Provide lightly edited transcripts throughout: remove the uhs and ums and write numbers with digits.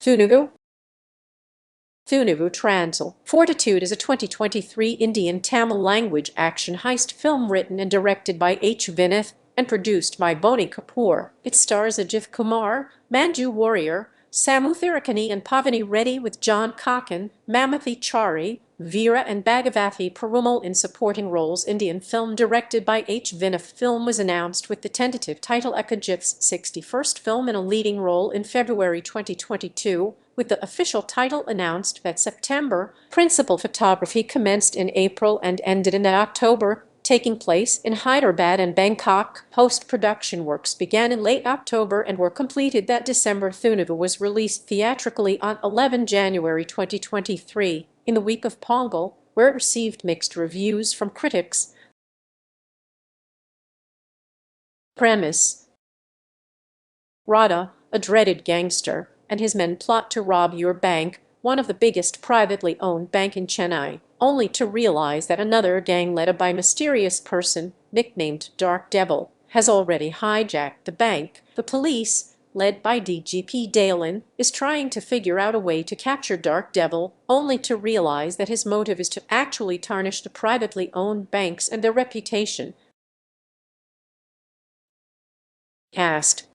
Thunivu. Thunivu Transil. Fortitude is a 2023 Indian Tamil language action heist film written and directed by H. Vinith and produced by Boney Kapoor. It stars Ajith Kumar, Manju Warrior, Samu Thirukani and Pavani Reddy with John Kakan, Mamathi Chari, Veera and Bhagavathi Perumal in supporting roles. Indian film directed by H. Vinith. Film was announced with the tentative title Ajith's 61st film in a leading role in February 2022, with the official title announced that September. Principal photography commenced in April and ended in October, taking place in Hyderabad and Bangkok. Post-production works began in late October and were completed that December. Thunivu was released theatrically on 11 January 2023, in the week of Pongal, where it received mixed reviews from critics. Premise: Radha, a dreaded gangster, and his men plot to rob your bank, one of the biggest privately owned bank in Chennai, only to realize that another gang led by a mysterious person, nicknamed Dark Devil, has already hijacked the bank. The police, led by DGP Dalen, is trying to figure out a way to capture Dark Devil, only to realize that his motive is to actually tarnish the privately owned banks and their reputation. Cast: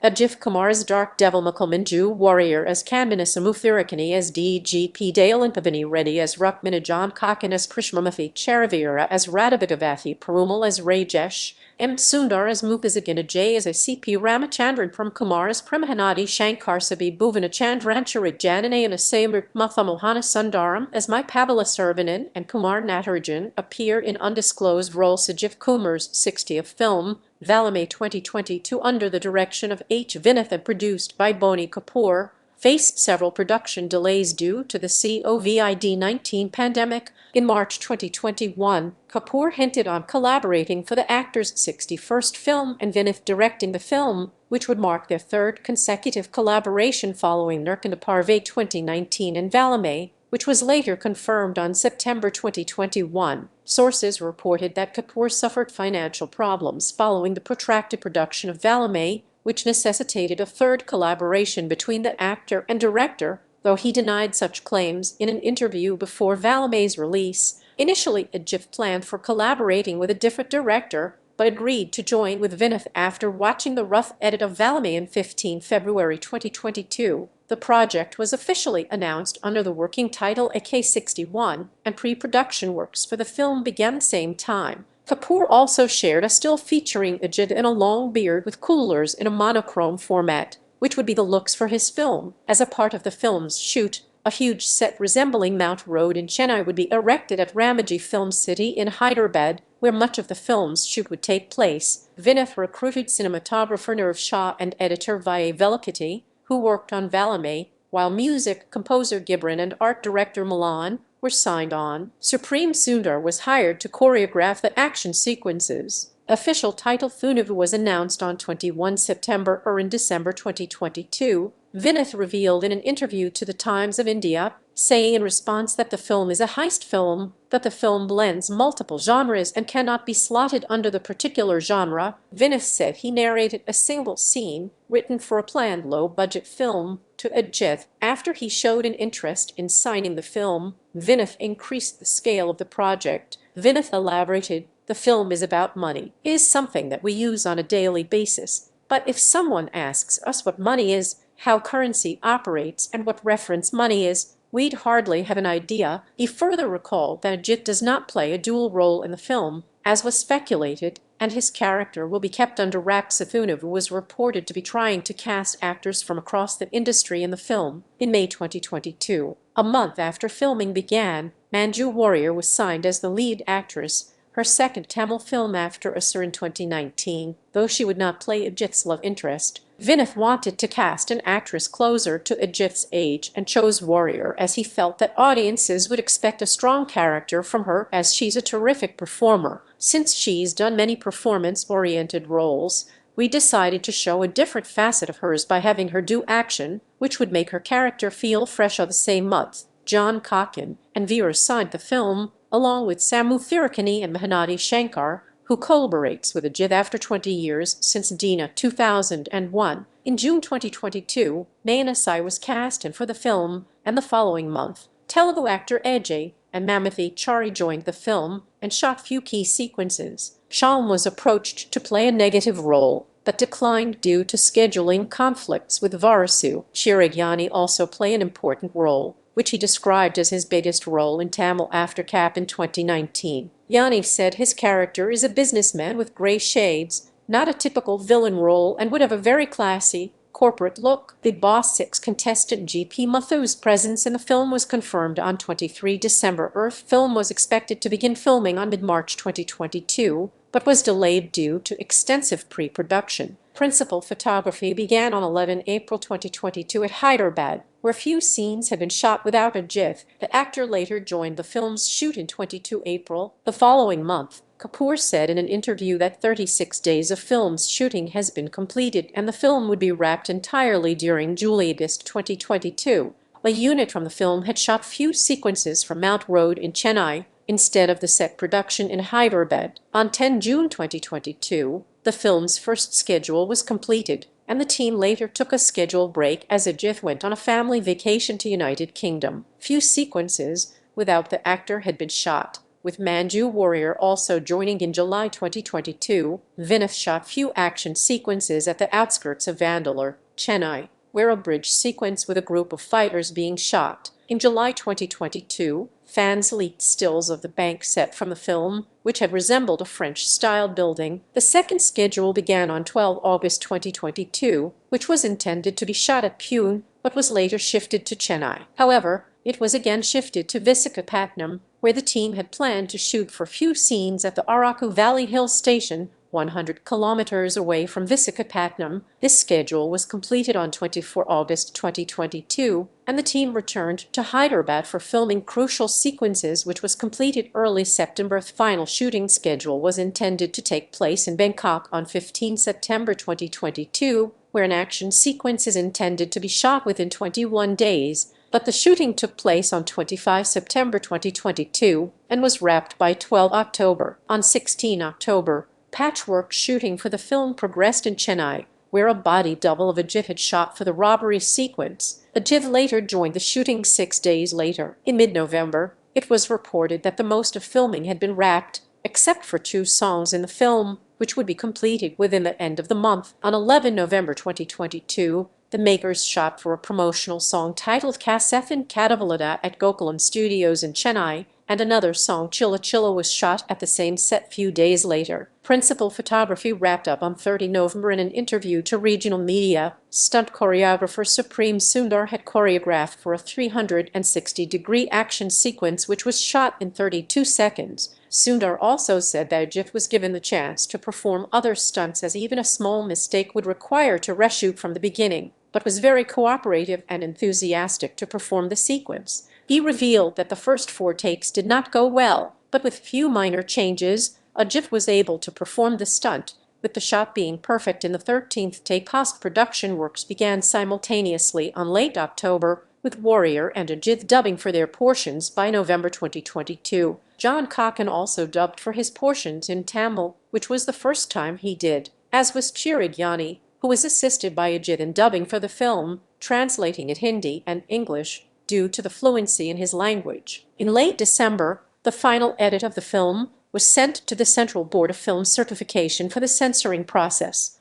Ajith Kumar's Dark Devil, Manju Warrior as Kamina, Samu Thirukani as DGP Dalen, Pavani Reddy as Rukmina, John Kakan as Krishmamathi Charavira as Radhabhagavathi Perumal as Rajesh, M. Sundar as Mupazagina, J. as a CP Ramachandran, Pram Kumar as Pramahanadi Shankar, Sabi Bhuvana Chandrancharit Janane and Asamrit Mathamohana Sundaram as Mai Pabala Sarvanan and Kumar Natarajan appear in undisclosed roles. Ajith Kumar's 60th film, Valame 2022, under the direction of H. Vinith and produced by Boney Kapoor, faced several production delays due to the COVID-19 pandemic. In March 2021, Kapoor hinted on collaborating for the actor's 61st film and Vinith directing the film, which would mark their third consecutive collaboration following Nirkanda Parve 2019 and Valame, which was later confirmed on September 2021. Sources reported that Kapoor suffered financial problems following the protracted production of Valame, which necessitated a third collaboration between the actor and director, though he denied such claims in an interview before Valame's release. Initially, Ajith planned for collaborating with a different director, but agreed to join with Vinith after watching the rough edit of Valame in 15 February 2022. The project was officially announced under the working title AK-61, and pre-production works for the film began the same time. Kapoor also shared a still featuring Ajith in a long beard with coolers in a monochrome format, which would be the looks for his film. As a part of the film's shoot, a huge set resembling Mount Road in Chennai would be erected at Ramoji Film City in Hyderabad, where much of the film's shoot would take place. Vinith recruited cinematographer Nirav Shah and editor Vijay Velakati, who worked on Valame, while music composer Gibran and art director Milan were signed on. Supreme Sundar was hired to choreograph the action sequences. Official title Thunivu was announced on 21 September or in December 2022. Vinith revealed in an interview to the Times of India, saying in response that the film is a heist film, that the film blends multiple genres and cannot be slotted under the particular genre. Vinith said he narrated a single scene, written for a planned low-budget film, to Ajith. After he showed an interest in signing the film, Vinith increased the scale of the project. Vinith elaborated, "The film is about money. It is something that we use on a daily basis. But if someone asks us what money is, how currency operates, and what reference money is, we'd hardly have an idea." He further recalled that Ajith does not play a dual role in the film, as was speculated, and his character will be kept under wraps. Thunivu was reported to be trying to cast actors from across the industry in the film. In May 2022, a month after filming began, Manju Warrior was signed as the lead actress, her second Tamil film after Asur in 2019, though she would not play Ajith's love interest. Vinith wanted to cast an actress closer to Ajith's age and chose Warrior as he felt that audiences would expect a strong character from her, as she's a terrific performer. Since she's done many performance-oriented roles, we decided to show a different facet of hers by having her do action, which would make her character feel fresh. The same month, John Kakan and Veera signed the film, along with Samu Thirukani and Mahanadi Shankar, who collaborates with Ajith after 20 years since Dina 2001. In June 2022, Naina Sai was cast in for the film, and the following month, Telugu actor Ajay and Mamathi Chari joined the film and shot few key sequences. Shyam was approached to play a negative role, but declined due to scheduling conflicts with Varasu. Chirigyani also played an important role, which he described as his biggest role in Tamil after Cap in 2019. Yanni said his character is a businessman with grey shades, not a typical villain role, and would have a very classy, corporate look. Big Boss 6 contestant GP Mathu's presence in the film was confirmed on 23 December. Earth film was expected to begin filming on mid-March 2022, but was delayed due to extensive pre-production. Principal photography began on 11 April 2022 at Hyderabad, where few scenes had been shot without Ajit. The actor later joined the film's shoot in 22 April. The following month, Kapoor said in an interview that 36 days of film's shooting has been completed and the film would be wrapped entirely during July-August 2022. A unit from the film had shot few sequences from Mount Road in Chennai instead of the set production in Hyderabad. On 10 June 2022, the film's first schedule was completed, and the team later took a scheduled break as Ajit went on a family vacation to United Kingdom. Few sequences without the actor had been shot, with Manju Warrior also joining in July 2022. Vinith shot few action sequences at the outskirts of Vandalur, Chennai, where a bridge sequence with a group of fighters being shot. In July 2022, fans leaked stills of the bank set from the film, which had resembled a French-style building. The second schedule began on 12 August 2022, which was intended to be shot at Pune, but was later shifted to Chennai. However, it was again shifted to Visakhapatnam, where the team had planned to shoot for few scenes at the Araku Valley Hill Station, 100 kilometers away from Visakhapatnam. This schedule was completed on 24 August 2022, and the team returned to Hyderabad for filming crucial sequences, which was completed early September. The final shooting schedule was intended to take place in Bangkok on 15 September 2022, where an action sequence is intended to be shot within 21 days. But the shooting took place on 25 September 2022 and was wrapped by 12 October. On 16 October, patchwork shooting for the film progressed in Chennai, where a body double of Ajit had shot for the robbery sequence. Ajit later joined the shooting 6 days later. In mid-November, it was reported that the most of filming had been wrapped, except for 2 songs in the film, which would be completed within the end of the month. On 11 November 2022, the makers shot for a promotional song titled Kasefin Kadavalada at Gokulam Studios in Chennai, and another song Chilla Chilla was shot at the same set few days later. Principal photography wrapped up on 30 November. In an interview to regional media, stunt choreographer Supreme Sundar had choreographed for a 360-degree action sequence which was shot in 32 seconds. Sundar also said that Ajit was given the chance to perform other stunts, as even a small mistake would require to reshoot from the beginning, but was very cooperative and enthusiastic to perform the sequence. He revealed that the first 4 takes did not go well, but with few minor changes, Ajit was able to perform the stunt, with the shot being perfect in the 13th take. Post-production works began simultaneously on late October, with Warrior and Ajit dubbing for their portions by November 2022. John Kakan also dubbed for his portions in Tamil, which was the first time he did, as was Chirigyani, who was assisted by Ajit in dubbing for the film, translating it Hindi and English, due to the fluency in his language. In late December, the final edit of the film was sent to the Central Board of Film Certification for the censoring process.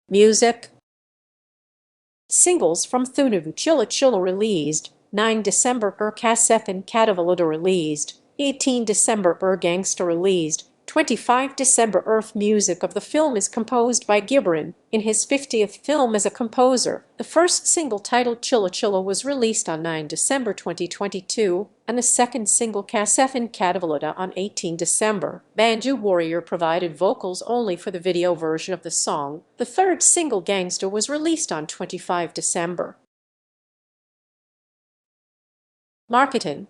Music. Singles from Thunivu Chilla Chilla released, 9 December Kasefin Kadavalada released, 18 December Gangsta released, 25 December. Earth music of the film is composed by Gibran, in his 50th film as a composer. The first single titled Chilla Chilla was released on 9 December 2022, and the second single Kasefin Kadavalada on 18 December. Manju Warrior provided vocals only for the video version of the song. The third single Gangsta was released on 25 December. Marketing.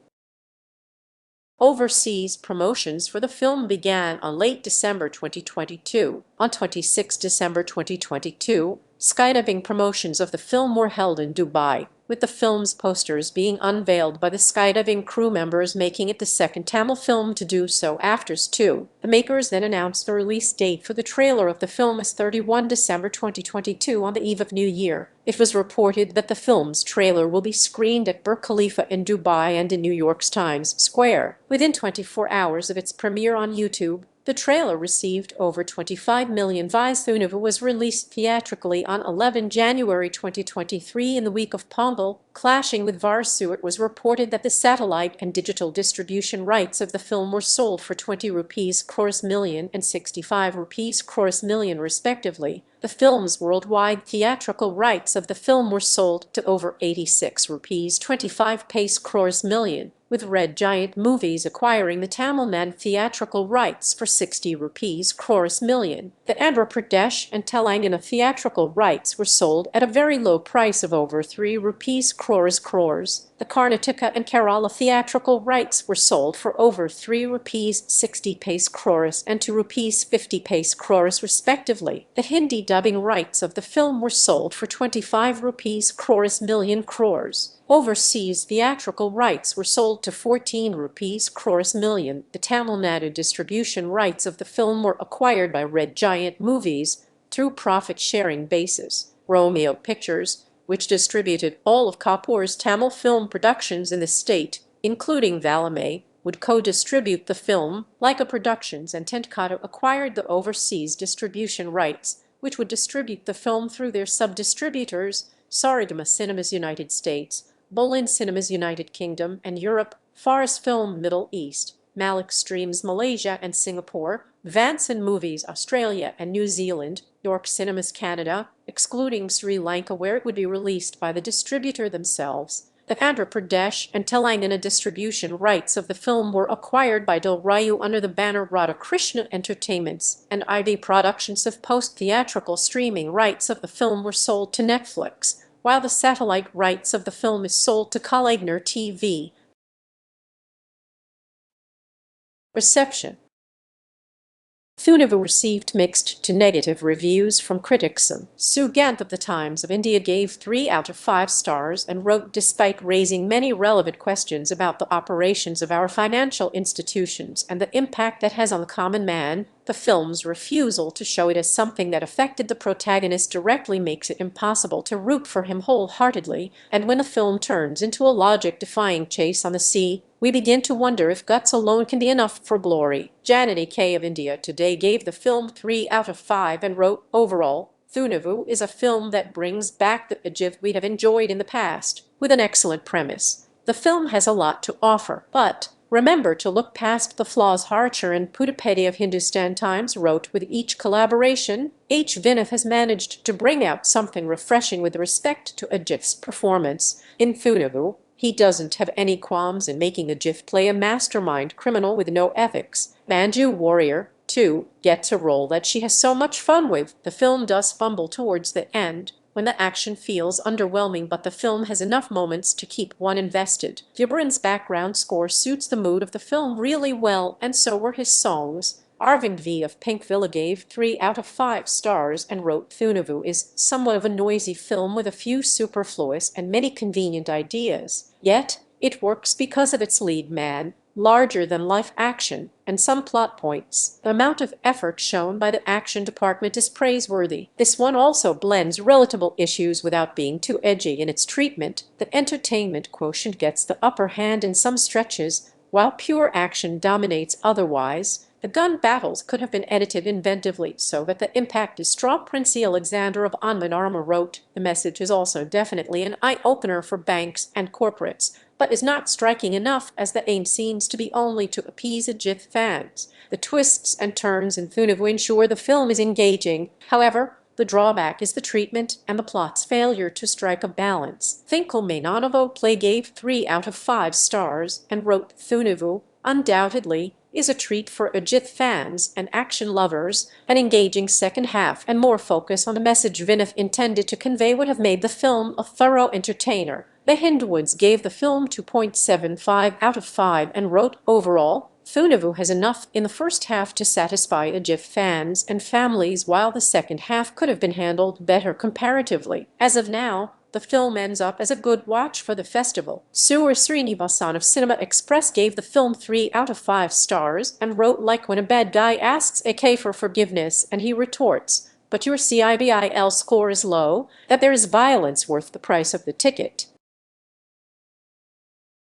Overseas promotions for the film began on late December 2022. On 26 December 2022, skydiving promotions of the film were held in Dubai. with the film's posters being unveiled by the skydiving crew members, making it the second Tamil film to do so after S2. The makers then announced the release date for the trailer of the film as 31 December 2022 on the eve of New Year. It was reported that the film's trailer will be screened at Burj Khalifa in Dubai and in New York's Times Square. Within 24 hours of its premiere on YouTube, the trailer received over 25 million views. Thunivu was released theatrically on 11 January 2023 in the week of Pongal, clashing with Varsu. It was reported that the satellite and digital distribution rights of the film were sold for 20 rupees crores million and 65 rupees crores million respectively. The film's worldwide theatrical rights of the film were sold to over 86 rupees 25 paise crores million, with Red Giant Movies acquiring the Tamil theatrical rights for 60 rupees crores million. The Andhra Pradesh and Telangana theatrical rights were sold at a very low price of over 3 rupees crores. The Karnataka and Kerala theatrical rights were sold for over 3 rupees 60 paise crores and 2 rupees 50 paise crores respectively. The Hindi dubbing rights of the film were sold for 25 rupees crores million crores. Overseas theatrical rights were sold to 14 rupees crores million. The Tamil Nadu distribution rights of the film were acquired by Red Giant Movies through profit-sharing basis. Romeo Pictures, which distributed all of Kapoor's Tamil film productions in the state, including Valamai, would co-distribute the film. Leica Productions and Tenkata acquired the overseas distribution rights, which would distribute the film through their sub-distributors, Saregama Cinemas United States, Bolin Cinemas United Kingdom and Europe, Faris Film Middle East, Malik Streams Malaysia and Singapore, Vanson Movies Australia and New Zealand, York Cinemas Canada, excluding Sri Lanka where it would be released by the distributor themselves. The Andhra Pradesh and Telangana distribution rights of the film were acquired by Dil Rayu under the banner Radhakrishna Entertainments, and ID Productions of post-theatrical streaming rights of the film were sold to Netflix, while the satellite rights of the film is sold to Kalaignar TV. Reception. Thunivu received mixed to negative reviews from critics. Sue Gant of the Times of India gave 3 out of 5 stars and wrote, despite raising many relevant questions about the operations of our financial institutions and the impact that has on the common man, the film's refusal to show it as something that affected the protagonist directly makes it impossible to root for him wholeheartedly, and when a film turns into a logic-defying chase on the sea, we begin to wonder if guts alone can be enough for glory. Janani K. of India Today gave the film 3 out of 5 and wrote, overall, Thunivu is a film that brings back the Ajiv we have enjoyed in the past, with an excellent premise. The film has a lot to offer, but remember to look past the flaws. Harcher and Pudapedi of Hindustan Times wrote, with each collaboration, H. Vinith has managed to bring out something refreshing with respect to Ajiv's performance. In Thunivu, he doesn't have any qualms in making Ajiv play a mastermind criminal with no ethics. Manju Warrior, too, gets a role that she has so much fun with. The film does fumble towards the end, when the action feels underwhelming, but the film has enough moments to keep one invested. Gibran's background score suits the mood of the film really well, and so were his songs. Arvind V. of Pinkvilla gave 3 out of 5 stars and wrote, Thunivu is somewhat of a noisy film with a few superfluous and many convenient ideas. Yet, it works because of its lead man, larger-than-life action, and some plot points. The amount of effort shown by the action department is praiseworthy. This one also blends relatable issues without being too edgy in its treatment. The entertainment quotient gets the upper hand in some stretches, while pure action dominates otherwise. The gun battles could have been edited inventively so that the impact is strong. Princey Alexander of Anmanarma wrote, the message is also definitely an eye-opener for banks and corporates, but is not striking enough as the aim seems to be only to appease Ajith fans. The twists and turns in Thunivu ensure the film is engaging. However, the drawback is the treatment and the plot's failure to strike a balance. Thinkle Mainanovo Play gave 3 out of 5 stars and wrote, Thunivu, undoubtedly, is a treat for Ajith fans and action lovers. An engaging second half and more focus on the message Vinith intended to convey would have made the film a thorough entertainer. The Hindwoods gave the film 2.75 out of 5 and wrote, overall, Thunivu has enough in the first half to satisfy Ajith fans and families, while the second half could have been handled better comparatively. As of now, the film ends up as a good watch for the festival. Sewer Srinivasan of Cinema Express gave the film 3 out of 5 stars and wrote, like when a bad guy asks AK for forgiveness and he retorts, "But your CIBIL score is low," that there is violence worth the price of the ticket.